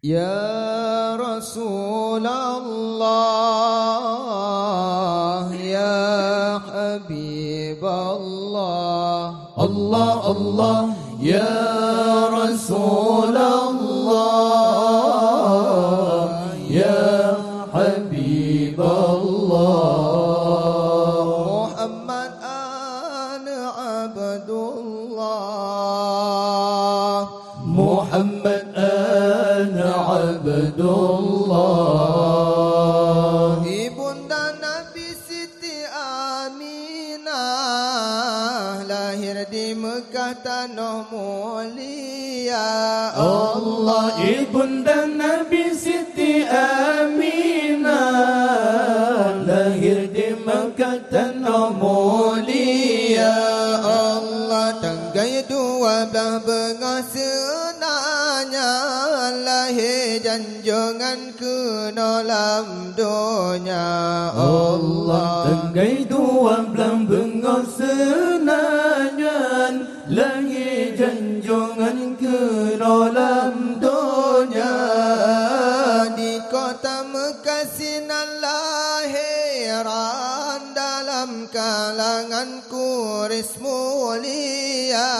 Ya Rasulullah, Ya Habiballah, Allah Allah ya Rasulullah ya Habiballah. Muhammad ana Abdullah, Muhammad ana Abdullah. Ibunda Nabi Siti Aminah, lahir di Mekah tanah mulia. Allah, ibunda Nabi Siti Aminah, lahir di Mekah tanah mulia. Allah, tanggai 12 bengasenanya, lahir janjangan ke dalam dunia. Allah, tanggai 12 bengasenanya, lahir janjangan ke dalam dunia. Di kota Mekah sinan lahiran, dalam kalangan Quraisy mulia.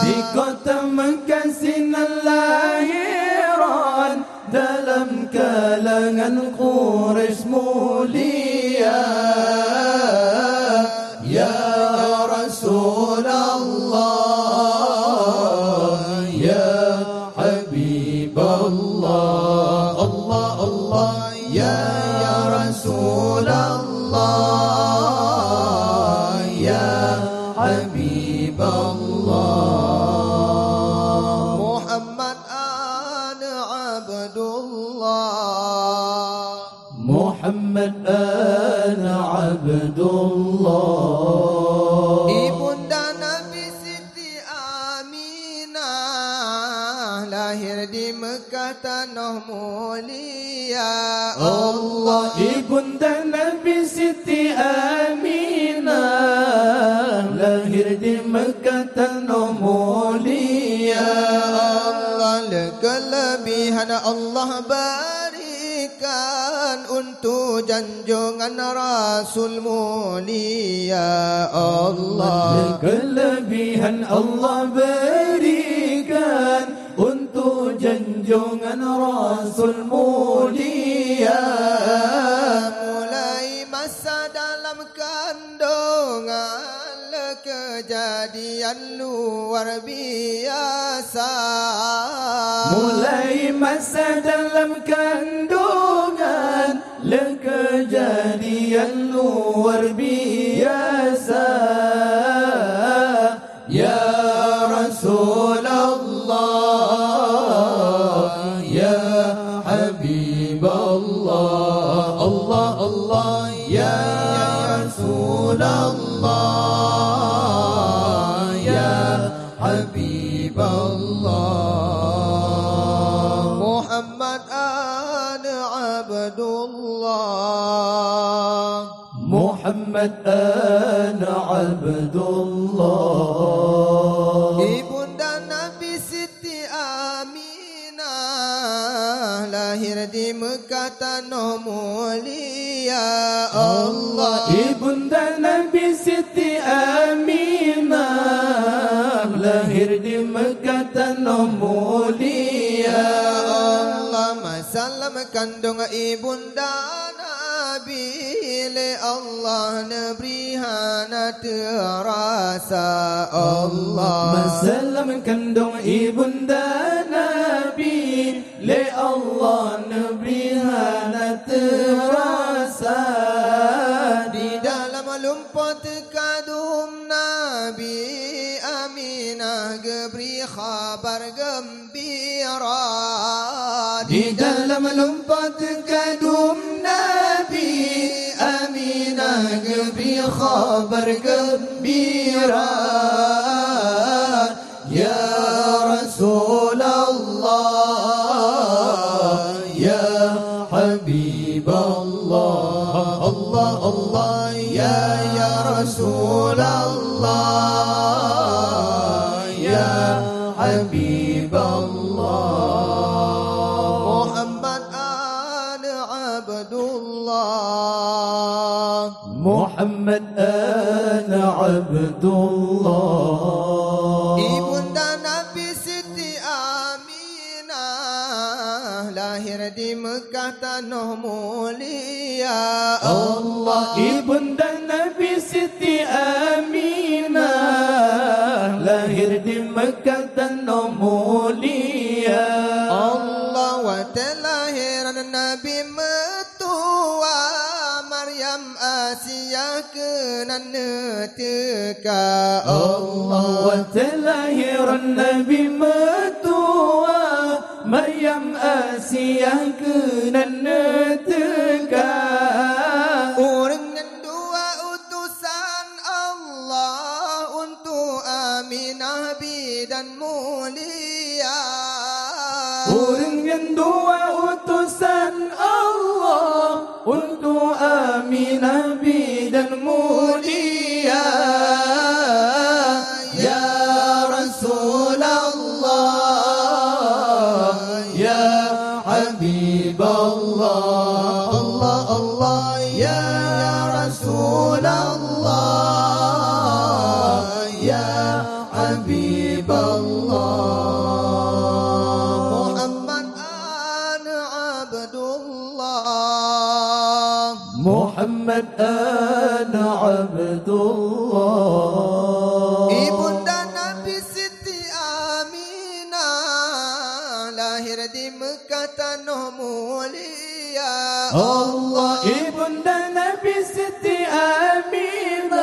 Di kota Mekah sinan lahiran, dalam kalangan Quraisy mulia. Ya Rasulullah ya Habiballah. Allah Allah ya Rasulullah ya Habiballah. Muhammad ana Abdullah, Muhammad ana Abdullah. Ibunda Nabi Siti Aminah, lahir di Mekah tanah mulia. Allah, ibunda Nabi Siti Aminah, lahir di Mekah tanah mulia. Allah, kelebihan Allah berikan untuk junjungan Rasul mulia. Allah, kelebihan Allah berikan untuk junjungan Rasul mulia. mulai masa dalam kandungan, kejadian luar biasa. Mulai masa dalam kandungan, kejadian luar biasa. Ya Rasulullah ya Habiballah. Allah Allah ya Rasulullah ya Habiballah. Muhammad ana Abdullah, Muhammad ana Abdullah. Ibunda Nabi Siti Aminah, lahir di Mekah tanah mulia. Allah, ibunda Nabi Siti Aminah, lahir di Mekah tanah mulia. Allah, masalam kandung ibunda Nabi, le Allah neberi hana terasa. Allah, masalam kandung ibunda Nabi, le Allah neberi hana terasa. di dalam lumpur kandung Nabi Aminah geberi khabar gembira. Di dalam lumpur kandung Nabi Aminah geberi khabar gembira. Ya Rasulullah ya Habiballah. Allah Allah ya Rasulullah ya Habiballah. Muhammad ana Abdullah. Ibunda Nabi Siti Aminah lahir di Mekah tanah mulia. Allah, ibunda Nabi Siti Aminah lahir di Mekah tanah mulia. Allah wa telahiran Nabi metua Maryam Asia kenan teka. Allah wa telahiran Nabi metua Maryam Asia kenan teka. Orang dua utusan Allah untuk Aminah bidan mulia. Orang yang dua utusan Allah untuk Aminah bidan mulia. Ya Rasulullah, ya Habiballah, Allah Allah, ya Rasulullah, ya Habiballah. Muhammad ana Abdullah. Ibunda Nabi Siti Aminah lahir di Mekah tanah mulia. Allah, ibunda Nabi Siti Aminah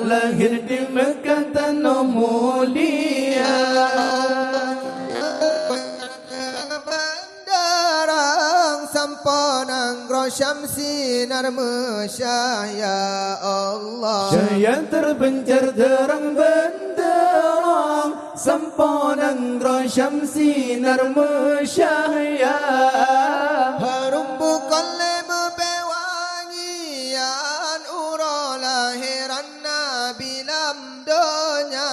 lahir di Mekah tanah mulia. Sampanang Syamsi narmesya ya Allah. Cahaya terbencar terang benderang sampanang Syamsi narmesya. Harum bukan lema bewangian ura lahiran Nabi lam dunya.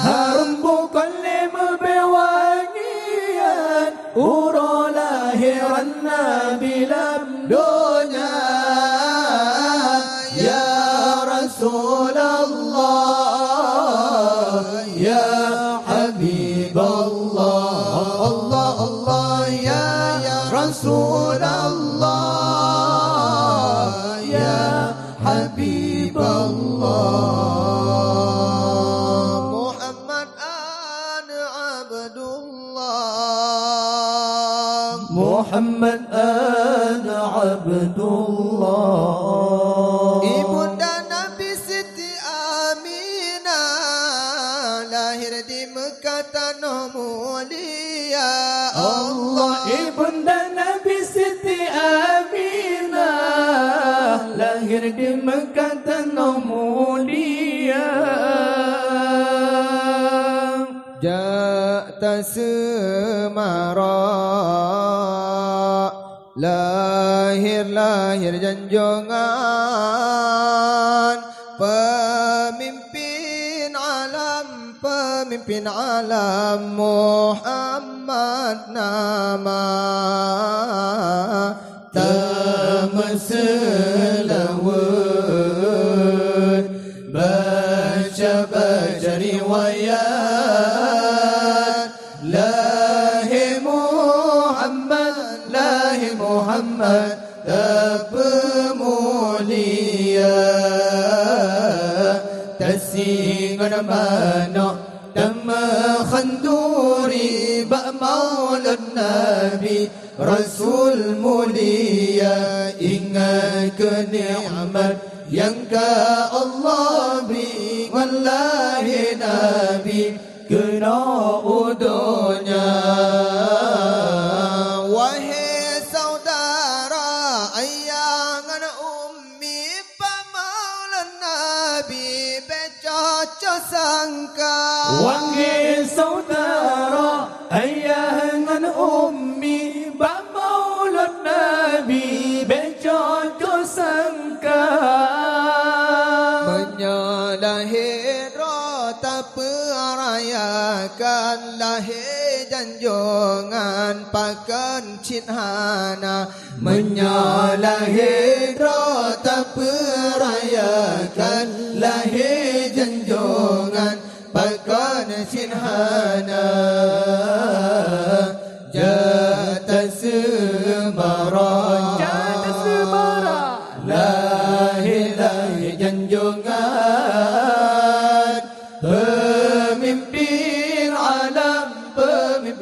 Harum bukan lema bewangian ura lahiran Nabi lam dunya. Ya Rasulullah, ya Habiballah, Allah Allah, ya Rasulullah, ya Habiballah. Muhammad ana Abdullah. Muhammad ana Abdullah. Ibunda Nabi Siti Aminah lahir di Mekah tanah mulia. Allah, ibunda Nabi Siti Aminah lahir di Mekah tanah mulia. Ja'ta semara lahir janjongan pemimpin alam Muhammad nama Tamaselawat baca riwayat Lahi Muhammad pemulia tasingan mana dama khanduri ba maulad Nabi Rasul mulia. Ingat ke nikmat yang ka Allah beri wallahi Nabi kena udunya. Wahai saudara ayangan ummi pamaulan Nabi becaca sangka. Wahai saudara ayangan ummi pamaulan Nabi becaca sangka. Menyalahir tak peraya akan lahir janjungan pakan cinhana menyalahi tak perayakan lahir janjungan pakan cinhana jata semara lahir lahir janjungan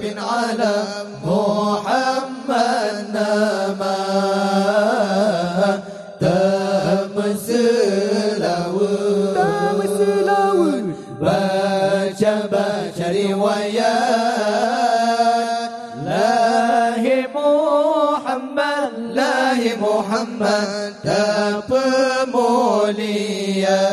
pemimpin alam Muhammad nama Tamaselawu baca riwayat lahir Muhammad tak pemulia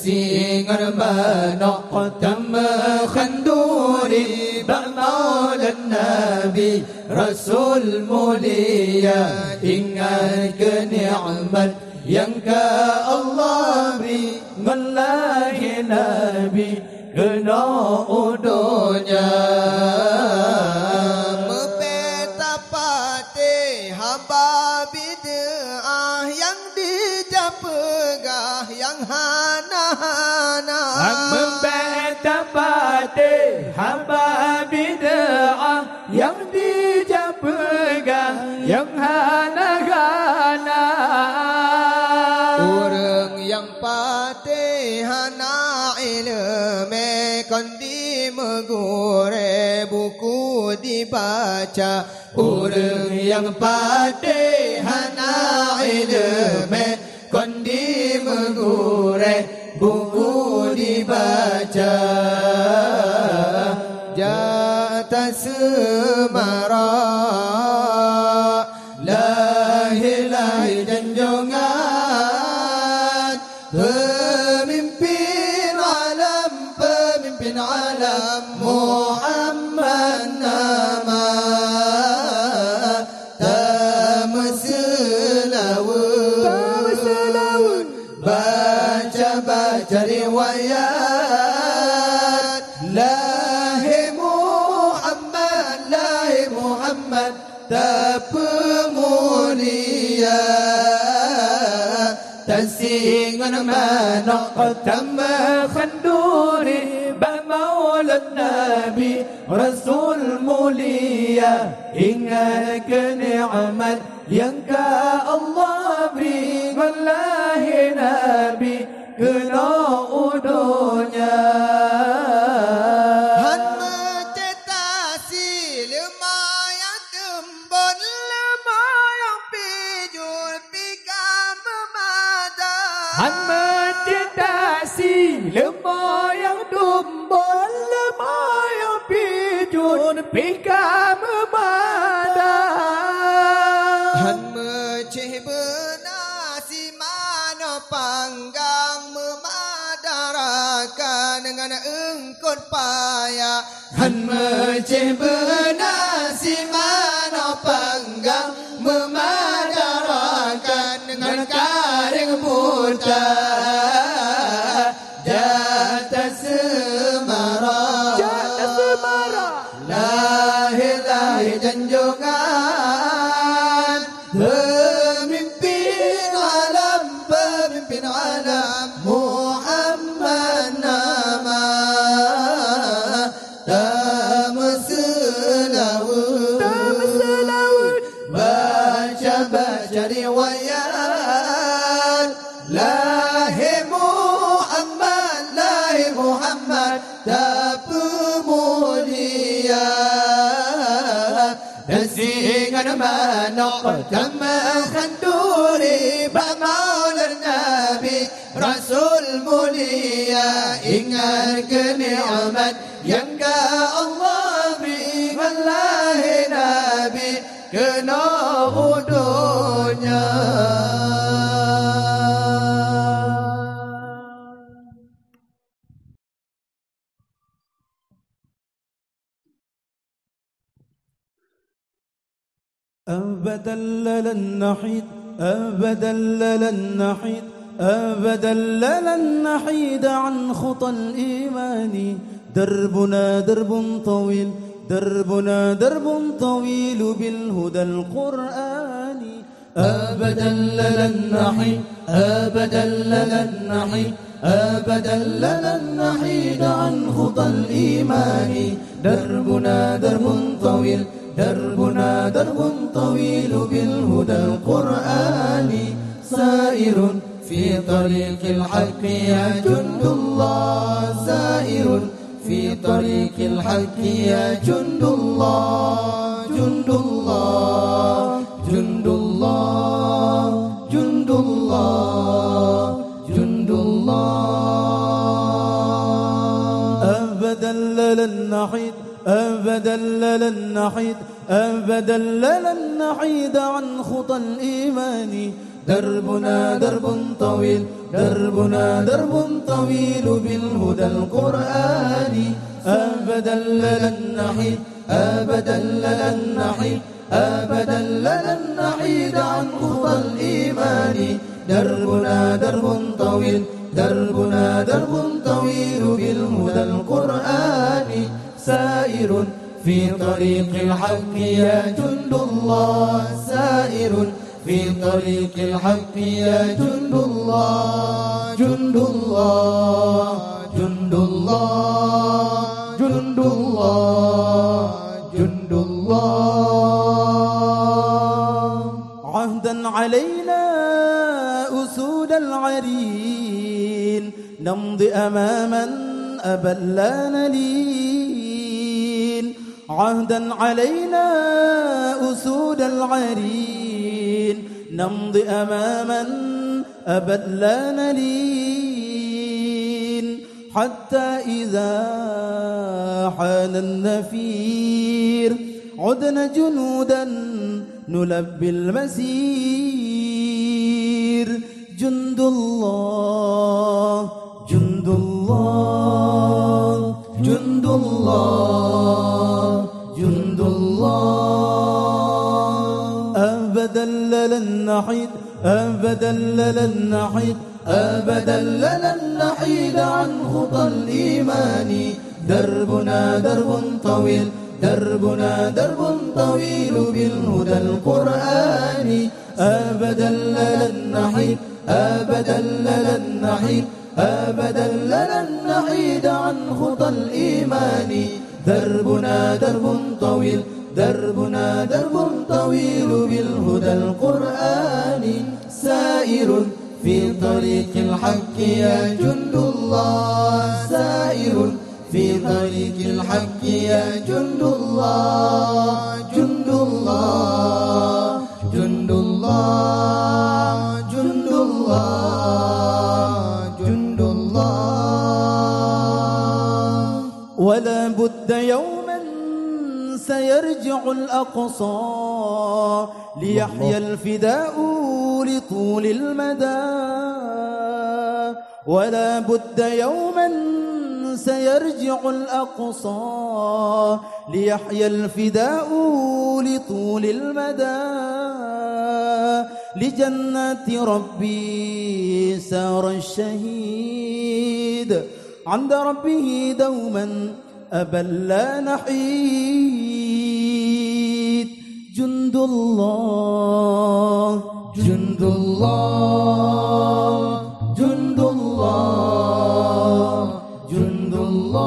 Singar manok tamma khanduri ba'maulan Nabi Rasul mulia ingat ke nikmat yang ka Allah beri melahi Nabi kena udunya mepetapati hamba bid'ah yang dijapegah yang hana-hana membetapati hamba bid'ah yang dijapegah yang hana-hana orang yang pati hana ilmu kondi megure buku dibaca orang yang pati hana ilmu kondi megure buku dibaca jata semara lahir lahir janjungan pemimpin alam Muhammad nama Tamaselawu baca riwayat lahir Muhammad tak pemulia tasingan manok tamma khanduri ba'maulan Nabi Rasul mulia ingat ke nikmat yang ka Allah beri wallahi Nabi kena udunya han mencetasi lemah yang tembun lemah yang pijul pika memadah han mencetasi lemah yang tumbul lemah yang pijul pika memadah han meceh benasi mana panggang memadarakan dengan engkau payah han meceh benasi mana panggang memadarakan dengan karing buta jata semara lahir lahir janjungan pemimpin alam Muhammad nama Tamaselawu baca riwayat lahir Muhammad tak pemulia Singan manok tamma khanduri ba'maulan Nabi Rasul mulia ingat ke nikmat yang ka Allah beri wallahi Nabi kena udunya أبدا لن نحيد أبدا لن نحيد أبدا لن نحيد عن خطى الإيمان دربنا درب طويل دربنا درب طويل بالهدى القرآني أبدا لن نحيد أبدا لن نحيد أبدا لن نحيد عن خطى الإيمان دربنا درب طويل دربنا درب طويل بالهدى القرآني سائر في طريق الحق يا جند الله سائر في طريق الحق يا جند الله جند الله جند الله جند الله جند الله أبدا لن نحيد أبدا لن نحيد أبدا لن نحيد عن خطى الإيمان دربنا درب طويل دربنا درب طويل بالهدى القرآني أبدا لن نحيد أبدا لن نحيد أبدا لن نحيد عن خطى الإيمان دربنا درب طويل دربنا درب طويل بالهدى القرآني سائر في طريق الحق يا جند الله سائر في طريق الحق يا جند الله جند الله جند الله جند الله جند الله عهدا علينا أسود العرين نمضي أماما أبا لا نلين عهدا علينا أسود العرين نمضي أماما أبا لا نلين حتى إذا حان النفير عدنا جنودا نلبي المسير جند الله جند الله جند الله جند الله أبدا لن نحيد أبدا لن نحيد أبدا لن نحيد عن خطى الإيمان دربنا درب طويل دربنا درب طويل بالهدى القرآني أبدا لن نحيد أبدا لن نحيد أبدا لن نحيد عن خطى الإيمان دربنا درب طويل دربنا درب طويل بالهدى القرآني سائر في طريق الحق يا جند الله سائر في طريق الحق يا جند الله جند الله جند الله جند الله جند الله ولا بد يوما سيرجع الأقصى ليحيى الفداء لطول المدى ولا بد يوما سيرجع الأقصى ليحيى الفداء لطول المدى لجنات ربي سار الشهيد عند ربه دوما أبا لا نحيد جند الله جند الله جند الله جند الله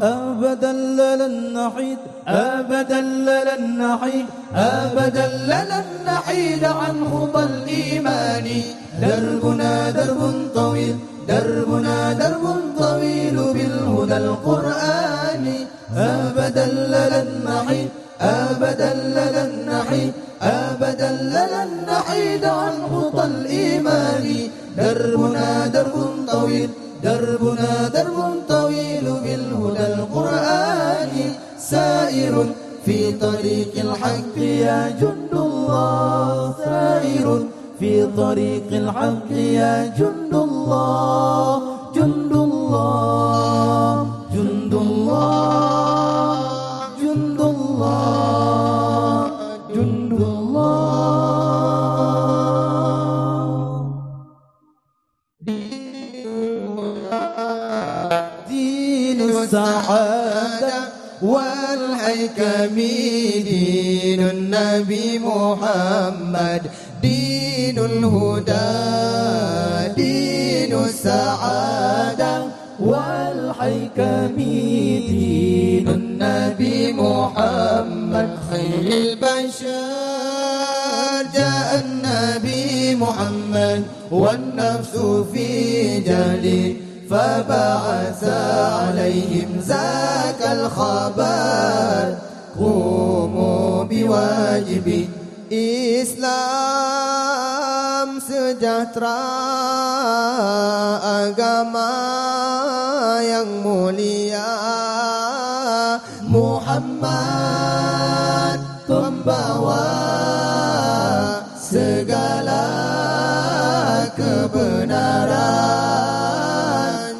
أبدا لن نحيد أبدا لن نحيد أبدا لن نحيد عن خطى الإيمان دربنا درب طويل دربنا درب طويل بالهدى القرآني أبدا لن نحيد أبدا لن نحيد أبدا لن نحيد عن خطى الإيمان دربنا درب طويل دربنا درب طويل بالهدى القرآني سائر في طريق الحق يا جند الله سائر في طريق الحق يا جند الله جند الله جند الله جند الله جند الله السعادة والحكم دين النبي محمد دين الهدى دين السعادة والحكم دين النبي محمد خير البشر جاء النبي محمد والنفس في جهل فبعث عليهم ذاك الخبر قوموا بواجب Islam sejahtera agama yang mulia Muhammad pembawa segala kebenaran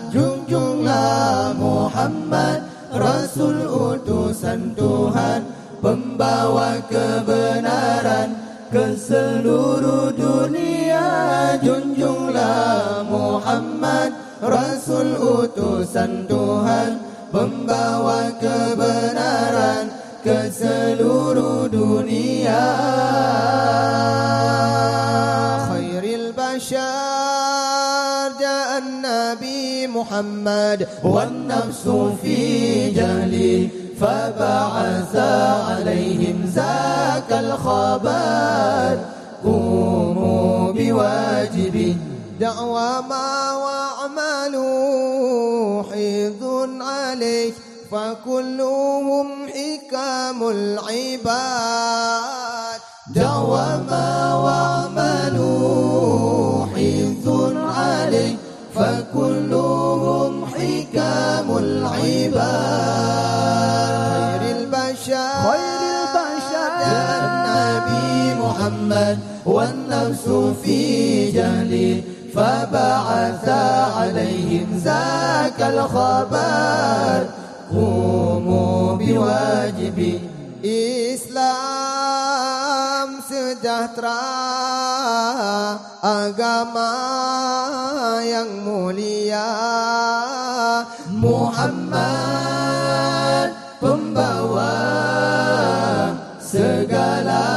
junjunglah Muhammad Rasul utusan Tuhan pembawa kebenaran ke seluruh dunia junjunglah Muhammad Rasul utusan Tuhan pembawa kebenaran ke seluruh dunia khairil bashar ja'an Nabi Muhammad wan nafsu fi jahli فبعث عليهم ذاك الخبر قوموا بواجب دعوى ما واعملوا حيض عليه فكلهم حكام العباد دعوى ما واعملوا حيض عليه فكلهم حكام العباد خير البشر النبي محمد والنفس في جهل فبعث عليهم ذاك الخبر قوموا بواجب Islam sejahtera agama yang mulia Muhammad pembawa segala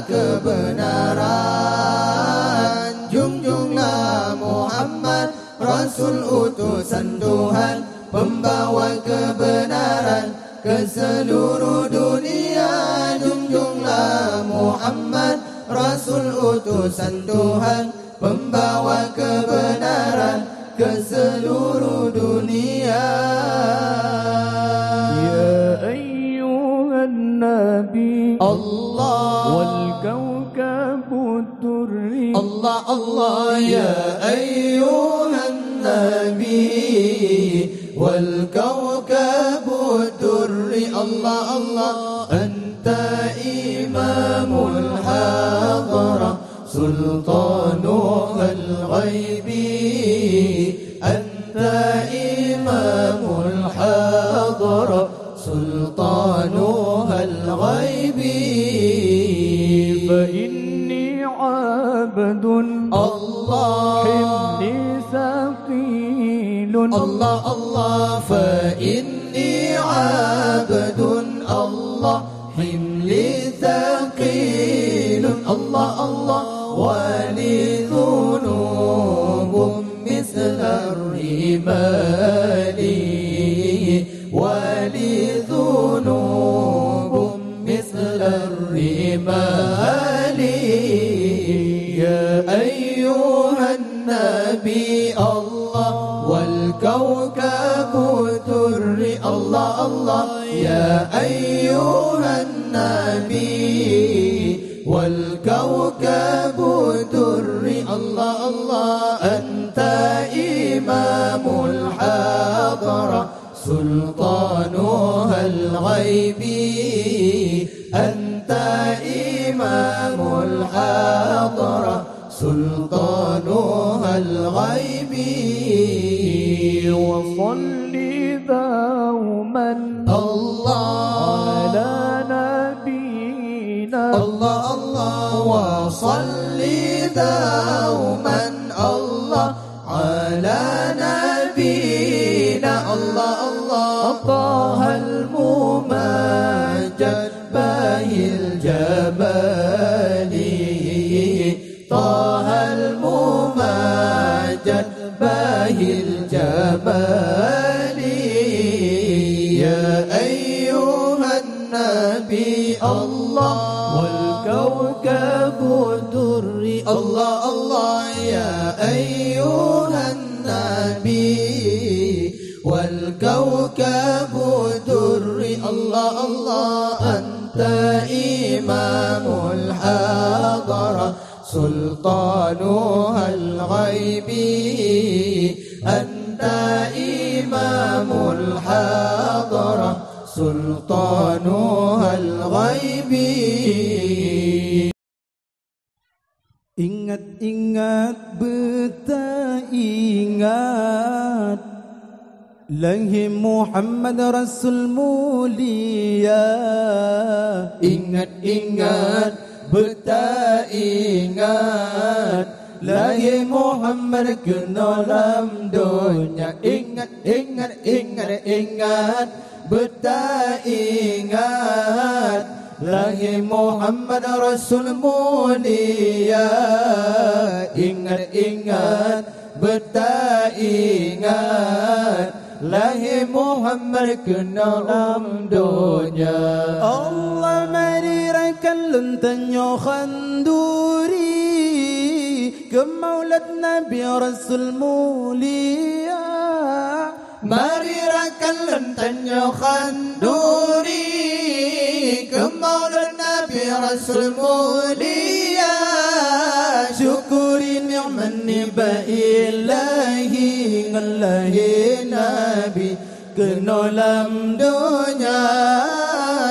kebenaran junjunglah Muhammad Rasul utusan Tuhan pembawa kebenaran ke seluruh dunia junjunglah Muhammad Rasul utusan Tuhan pembawa kebenaran ke seluruh dunia يا أيها النبي الله والكوكب الدري الله الله يا أيها النبي والكوكب الدري الله الله أنت إمام الحضرة سلطانها الغيب أنت إمام الحضرة سلطانها الغيب فإني عبد الله حملي ثقيل الله الله فإني عبد الله حملي ثقيل الله الله ولي ذنوب مثل الرمال ولي ذنوب مثل الرمال يا أيها النبي الله والكوكب الدري الله الله يا أيها النبي والكوكب الدري الله الله أنت إمام الحضرة سلطانها الغيب أنت إمام الحضرة سلطانها الغيب وصل دوما الله على نبينا الله الله وصل دوما الله على نبينا الله باهي الجمال يا أيها النبي الله والكوكب الدري الله الله يا أيها النبي والكوكب الدري الله الله أنت إمام الحضرة سلطانها الغيبي أنت إمام الحضرة سلطانها الغيبي. Ingat-ingat beringat Lahi Muhammad Rasul mulia. Ingat-ingat beringat Lahi Muhammad kena dalam dunia. Ingat-ingat ingat-ingat beringat Lahi Muhammad Rasul mulia. Ingat-ingat beringat Lahi Muhammad kena dalam dunia. Allah merirakan lentanya khanduri ke maulad Nabi Rasul mulia. Merirakan lentanya khanduri ke maulad Nabi Rasul mulia. Syukuri ni'man niba ilahi ngalahi Nabi kena dalam dunia.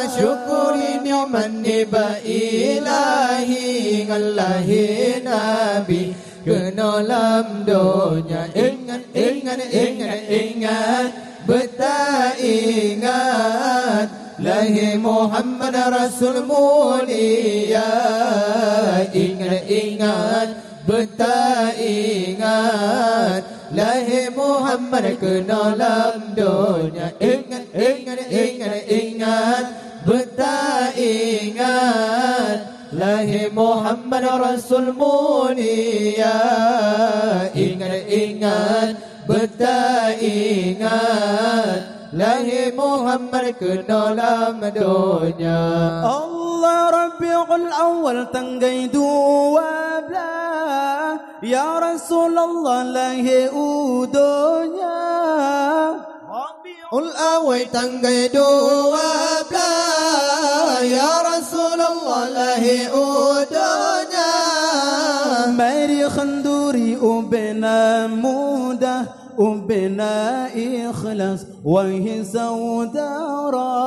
Syukuri ni'man niba ilahi ngalahi Nabi kena dalam dunia. Ingat, ingat, ingat, ingat beringat Lahi Muhammad Rasul mulia. Ingat-ingat beringat Lahi Muhammad kena dalam dunia. Ingat-ingat ingat-ingat beringat Lahi Muhammad Rasul mulia. Ingat-ingat beringat Lahi Muhammad kena dalam dunia. Allah Rabiul Awal tanggai 12 ya Rasulullah lahi udunya. Rabiul Awal tanggai 12 ya Rasulullah lahi udunya. Mari khanduri ubena mudah وبنا إخلاص وهي سودارا.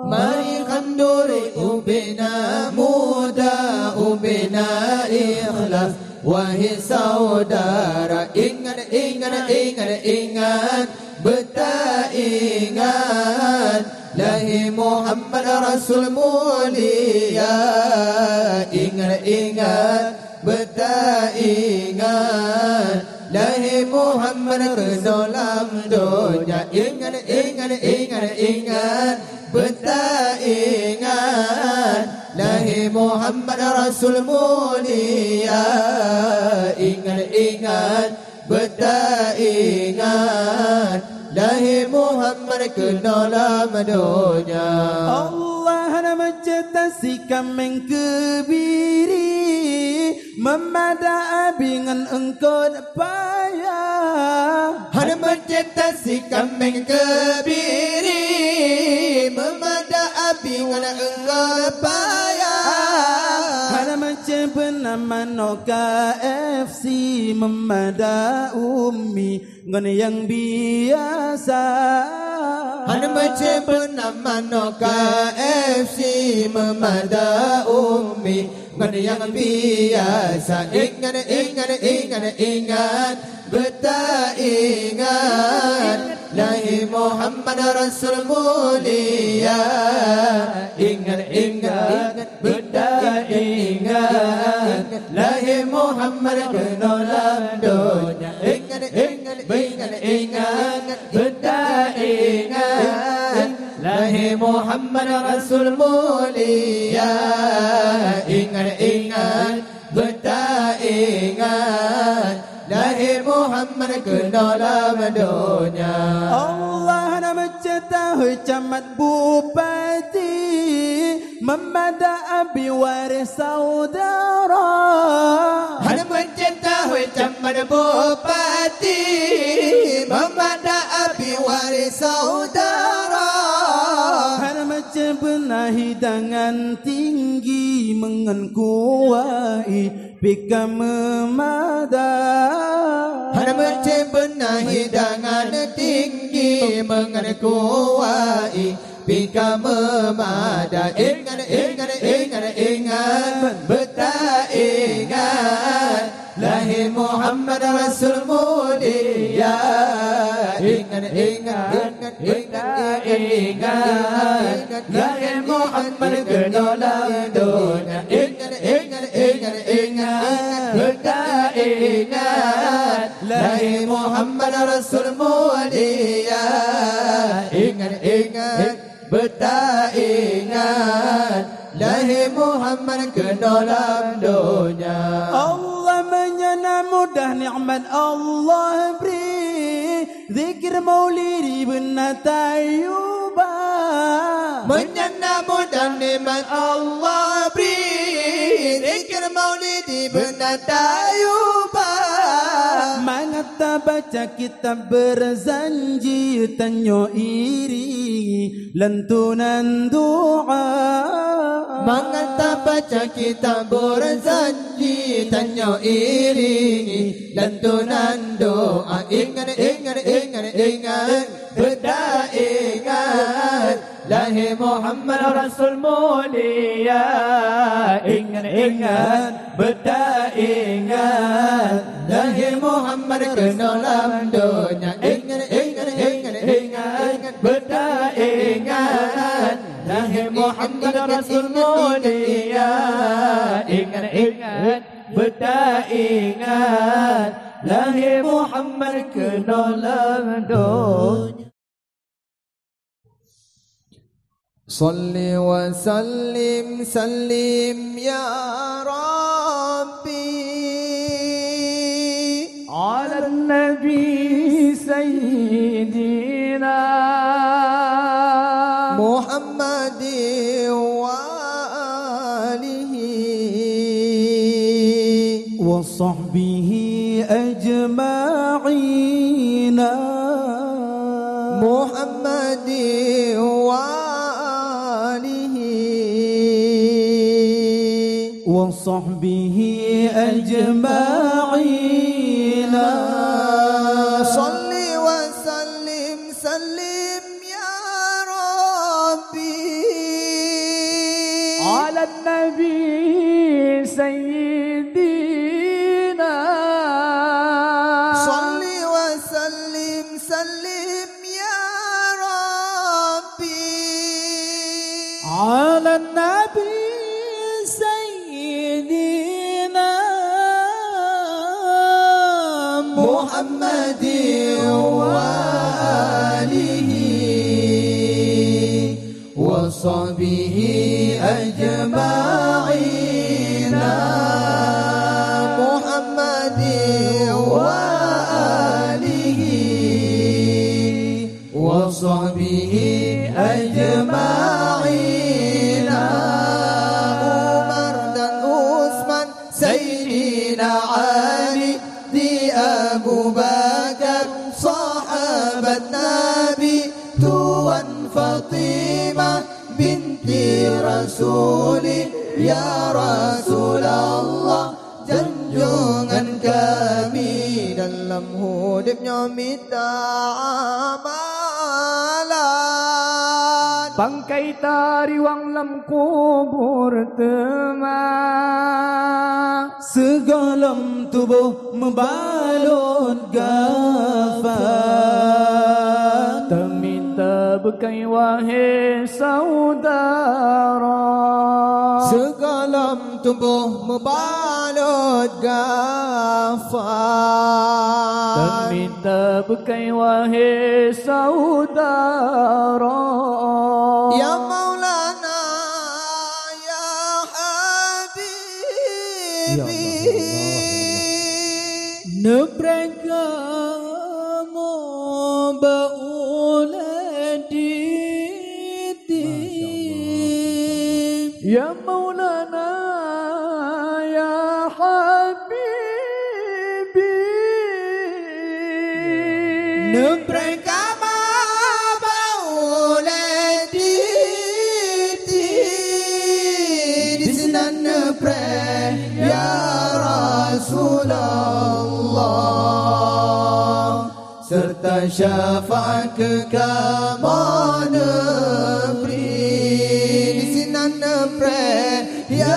Mari khanduri ubina muda ubina ikhlas wahai saudara. Ingat, ingat, ingat, ingat beringat Lahi Muhammad Rasul mulia. Ingat, ingat beringat Lahi Muhammad kena dalam dunia. Ingat, ingat, ingat, ingat beringat Lahi Muhammad Rasul mulia. Ingat, ingat beringat Lahi Muhammad kena dalam dunia. Allah nama cetasikan mengkebiri memada dengan engkau payah. Hana mencetasikan mengkebiri memada dengan engkau payah. Hana macam bernama Noka FC memada ummi dengan yang biasa. Hana macam bernama Noka FC memada ummi dengan yang biasa. Ingat, ingat, ingat, ingat beringat Lahi Muhammad Rasul mulia. Ingat, ingat beringat Lahi Muhammad kena dalam dunia. Ingat, ingat, ingat, ingat beringat Lahi Muhammad Rasul mulia. Ingat, ingat beringat Lahi Muhammad Muhammad ke dalam dunia. Allah nama cetah camat bupati memada abi waris saudara. Hana mencetah camat bupati memada abi waris saudara. Hana macam benar hidangan tinggi mengenkuai pika memada. Hana macam benar hidangan tinggi mengenkuai pika memada. Ingat, ingat, ingat, ingat, betul ingat lahir Muhammad Rasul mulia. Ingat, ingat, ingat, ingat, ingat lahir Muhammad ke dalam dunia. Ingat, ingat, ingat, ingat, betul ingat lahir Muhammad Rasul mulia. Ingat, ingat, betul ingat lahir Muhammad ke dalam dunia. Allah menyana mudah nikmat Allah beri zikir maulidi benar tayuba. Menyana mudah nikmat Allah beri zikir maulidi benar tayuba. Mengata baca kitab berzanji tanyo iri lantunan doa. Mengata baca kitab berzanji tanyo iringi lantunan doa. Ingat, ingat, ingat, ingat, bedah ingat lahir Muhammad Rasul mulia. Ingat, ingat, bedah ingat lahir Muhammad ke dalam dunia. Ingat, ingat, ingat, ingat, bedah ingat lahir Muhammad Rasul mulia. Ingat, ingat, bedah ingat lahir Muhammad ke dalam dunia. Salli wa sallim sallim ya Rabbi ala nabi sayyidina Muhammad wa alihi wa sahbihi ajma'ina Muhammad wa وصحبه أجمعين صل وسلم سلم يا ربي على النبي سيدنا صل وسلم سلم يا ربي على النبي محمد وآله وصحبه أجمعين محمد وآله وصحبه أجمعين عمر dan Utsman Sayyidina Ali Abu Bakar sahabat Nabi Tuan Fatimah binti Rasuli ya Rasulullah junjungan kami dalam hidupnya minta amalan bangkai tariwang lam kubur teman segalam tubuh membalut gafan terminta bekai wahai saudara segalam tubuh membalut gafan terminta bekai wahai saudara ya Maulana ya Habibi Nebreka Ya Maulana ya Habibi Neprekama bauladi di sinan nepre ya Rasulullah serta syafaat kekaman negeri di sinan nepre ya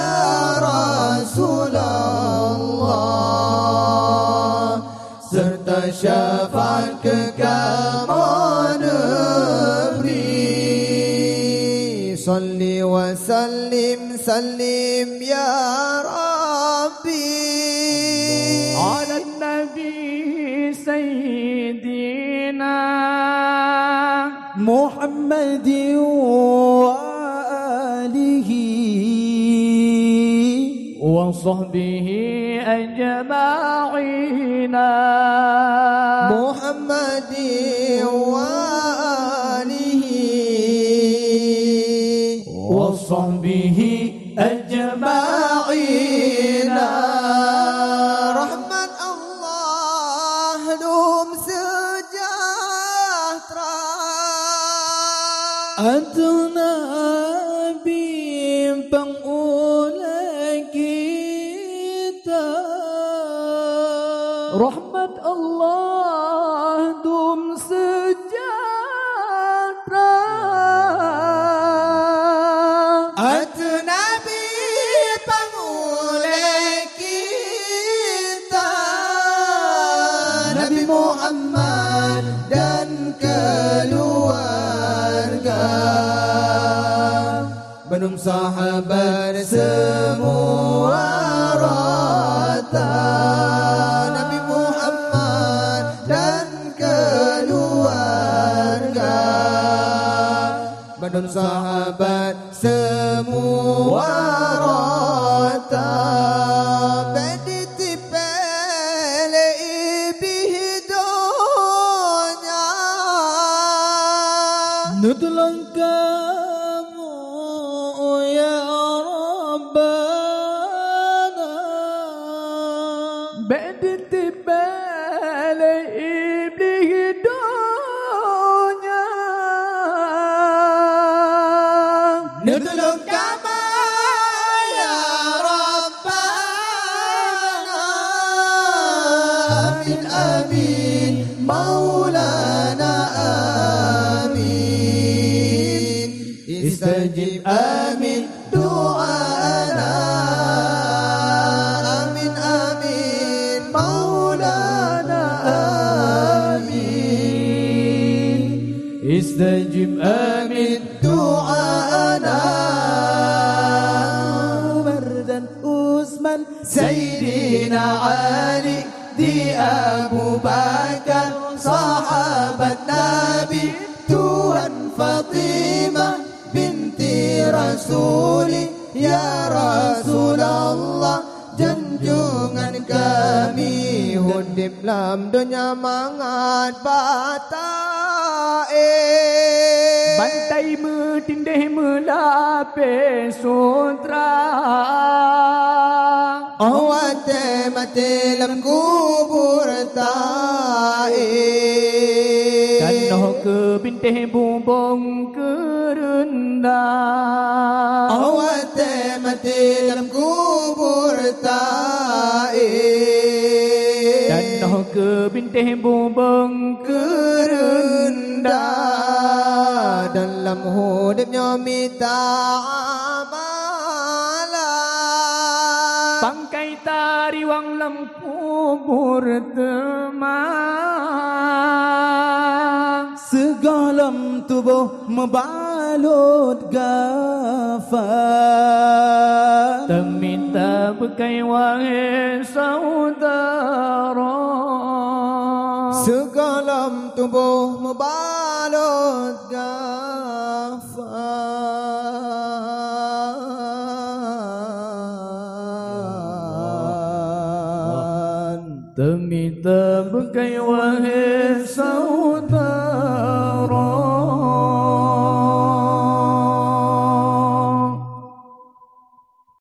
Rasulullah serta syafaat kekaman negeri salli wa sallim sallim ya Rabbi ala nabi sayyidina Muhammadin wa alihi wa sahbihi ajma'ina Muhammadin wa alihi wa sahbihi ajma'ina rahmat Allah dum sejahtera Antu Nabi pengulai kita rahmat Allah dum sejahtera Atu Nabi pengulai kita Nabi Muhammad dan keluarga Benum sahabat semua rata Nabi Muhammad dan keluarga Benum sahabat semua rata Bediti pele ibihidonya Nutulung kamu ya Rabbana Bediti bale iblis dunya Nutulung kama ya Rabbana Amin amin Maulana amin Istajib amin doana Amin amin Maulana amin Istajib amin doana Umar dan Utsman Sayyidina Ali di Abu Bakar sahabat Nabi Tuan Fatimah binti Rasuli ya Rasulullah junjungan kami hudib lam dunia mangat batae Bantai metindih melapis sutra Awate mati lam kubur tae Kanoh ke bintih bumbung kerendang Awate mati lam kubur tae Kanoh ke bintih bumbung kerendang Dalam hidupnya minta amalan Pangkai tari wang lam kubur temang Segalam tubuh membalut gafan Terminta bekai wahai saudara Segalam tubuh membalut gafan Terminta bekai wahai saudara